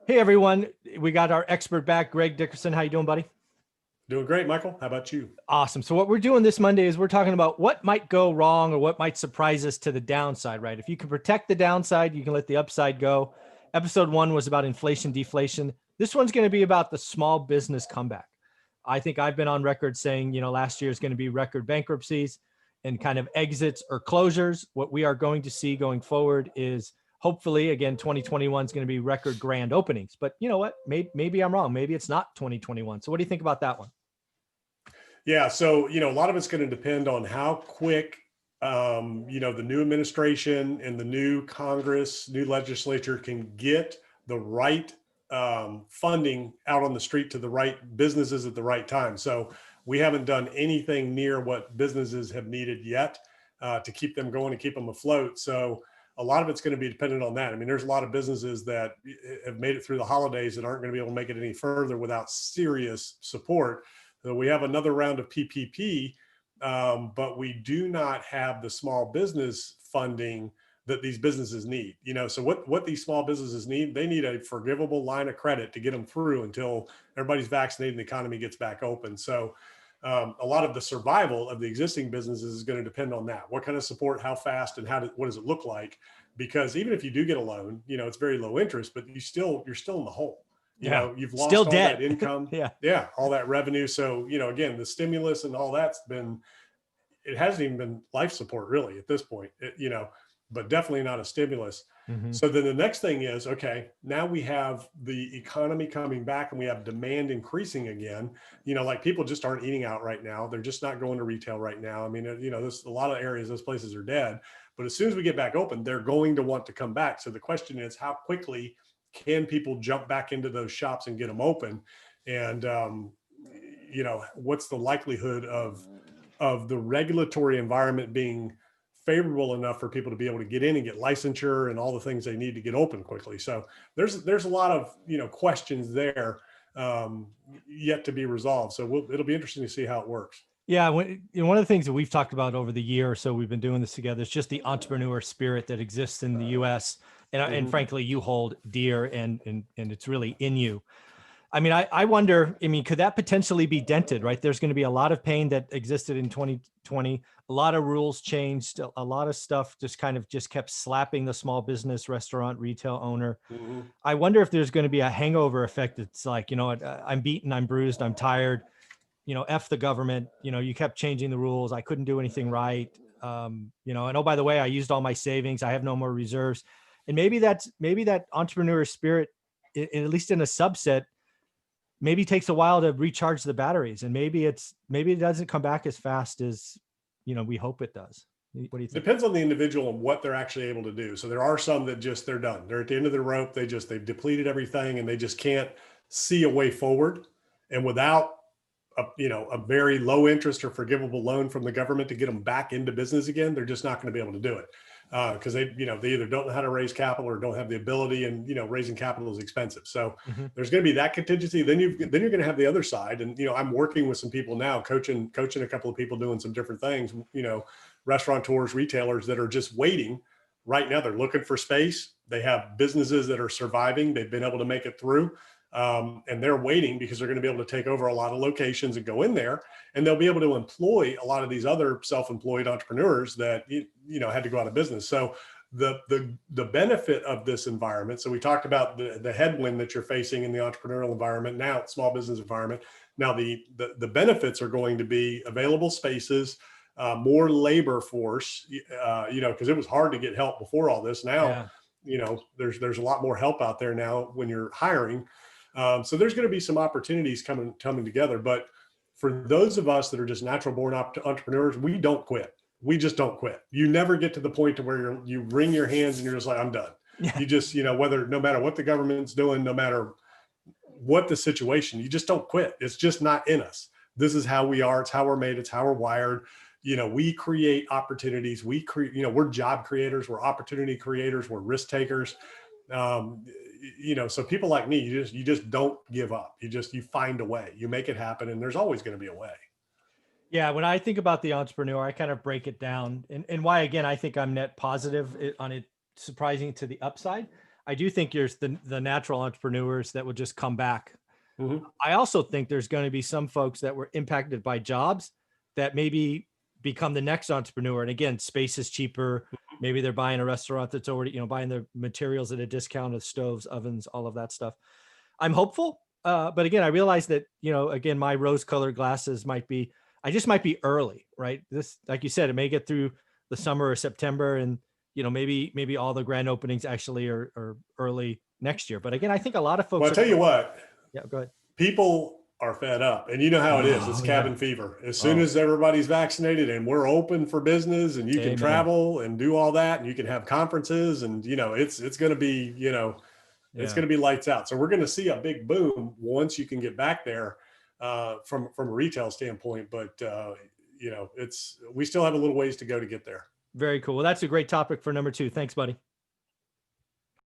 Hey everyone, we got our expert back, Greg Dickerson. How you doing, buddy? Doing great, Michael. How about you? Awesome. So what we're doing this Monday is we're talking about what might go wrong or what might surprise us to the downside, right? If you can protect the downside, you can let the upside go. Episode 1 was about inflation, deflation. This one's going to be about the small business comeback. I think I've been on record saying, last year is going to be record bankruptcies and kind of exits or closures. What we are going to see going forward is hopefully, again, 2021 is going to be record grand openings. But you know what? Maybe I'm wrong. Maybe it's not 2021. So what do you think about that one? Yeah, so a lot of it's going to depend on how quick the new administration and the new Congress, new legislature can get the right funding out on the street to the right businesses at the right time. So we haven't done anything near what businesses have needed yet to keep them going and keep them afloat. So a lot of it's going to be dependent on that. I mean, there's a lot of businesses that have made it through the holidays that aren't going to be able to make it any further without serious support. So we have another round of PPP, but we do not have the small business funding that these businesses need. So what these small businesses need, they need a forgivable line of credit to get them through until everybody's vaccinated and the economy gets back open. So a lot of the survival of the existing businesses is going to depend on that. What kind of support, how fast, and what does it look like? Because even if you do get a loan, it's very low interest, but you're still in the hole. You've lost Still all dead. that income. Yeah, all that revenue. So, again, the stimulus and all that's it hasn't even been life support really at this point, but definitely not a stimulus. Mm-hmm. So then the next thing is, okay, now we have the economy coming back and we have demand increasing again. Like people just aren't eating out right now. They're just not going to retail right now. I mean, there's a lot of areas, those places are dead, but as soon as we get back open, they're going to want to come back. So the question is, how quickly can people jump back into those shops and get them open? And, what's the likelihood of the regulatory environment being favorable enough for people to be able to get in and get licensure and all the things they need to get open quickly? So there's a lot of, questions there yet to be resolved. So it'll be interesting to see how it works. Yeah, one of the things that we've talked about over the year or so we've been doing this together is just the entrepreneur spirit that exists in the U.S. And frankly, you hold dear and it's really in you. I mean, I wonder, could that potentially be dented, right? There's going to be a lot of pain that existed in 2020. A lot of rules changed. A lot of stuff just kept slapping the small business, restaurant, retail owner. Mm-hmm. I wonder if there's going to be a hangover effect. It's like, I'm beaten, I'm bruised, I'm tired. F the government, you kept changing the rules. I couldn't do anything right. And oh, by the way, I used all my savings. I have no more reserves. And maybe that entrepreneur spirit, at least in a subset, maybe takes a while to recharge the batteries. And maybe it doesn't come back as fast as, we hope it does. What do you think? Depends on the individual and what they're actually able to do. So there are some that they're done. They're at the end of the rope. They've depleted everything and they just can't see a way forward. And without a very low interest or forgivable loan from the government to get them back into business again, they're just not going to be able to do it because they either don't know how to raise capital or don't have the ability, and raising capital is expensive. So there's going to be that contingency. Then you're going to have the other side, and I'm working with some people now, coaching a couple of people doing some different things. Restaurateurs, retailers that are just waiting right now. They're looking for space. They have businesses that are surviving. They've been able to make it through. And they're waiting because they're going to be able to take over a lot of locations and go in there, and they'll be able to employ a lot of these other self-employed entrepreneurs that had to go out of business. So the benefit of this environment. So we talked about the headwind that you're facing in the entrepreneurial environment now, small business environment. Now the benefits are going to be available spaces, more labor force. Because it was hard to get help before all this. Now, there's a lot more help out there now when you're hiring. So there's going to be some opportunities coming together. But for those of us that are just natural born entrepreneurs, we don't quit. We just don't quit. You never get to the point to where you wring your hands and you're just like, I'm done. Yeah. You just, no matter what the government's doing, no matter what the situation, you just don't quit. It's just not in us. This is how we are. It's how we're made. It's how we're wired. We create opportunities. We're job creators. We're opportunity creators. We're risk takers. So people like me, you just don't give up. You find a way, you make it happen, and there's always going to be a way. Yeah. When I think about the entrepreneur, I kind of break it down and why, again, I think I'm net positive on it, surprising to the upside. I do think there's the natural entrepreneurs that will just come back. Mhm. I also think there's going to be some folks that were impacted by jobs that maybe become the next entrepreneur. And again, space is cheaper. Maybe they're buying a restaurant that's already, buying the materials at a discount of stoves, ovens, all of that stuff. I'm hopeful. But again, I realize that, again, my rose colored glasses I just might be early, right? This, like you said, it may get through the summer or September, and, maybe all the grand openings actually are early next year. But again, I think a lot of Well, folks I are tell going you to, what, yeah, go ahead. people are fed up, and you know how it is. It's Oh, yeah. cabin fever. As soon Oh, as everybody's vaccinated and we're open for business and you can amen. travel and do all that and you can have conferences and, it's going to be, it's Yeah. going to be lights out. So we're going to see a big boom once you can get back there from a retail standpoint. But, we still have a little ways to go to get there. Very cool. Well, that's a great topic for number 2. Thanks, buddy.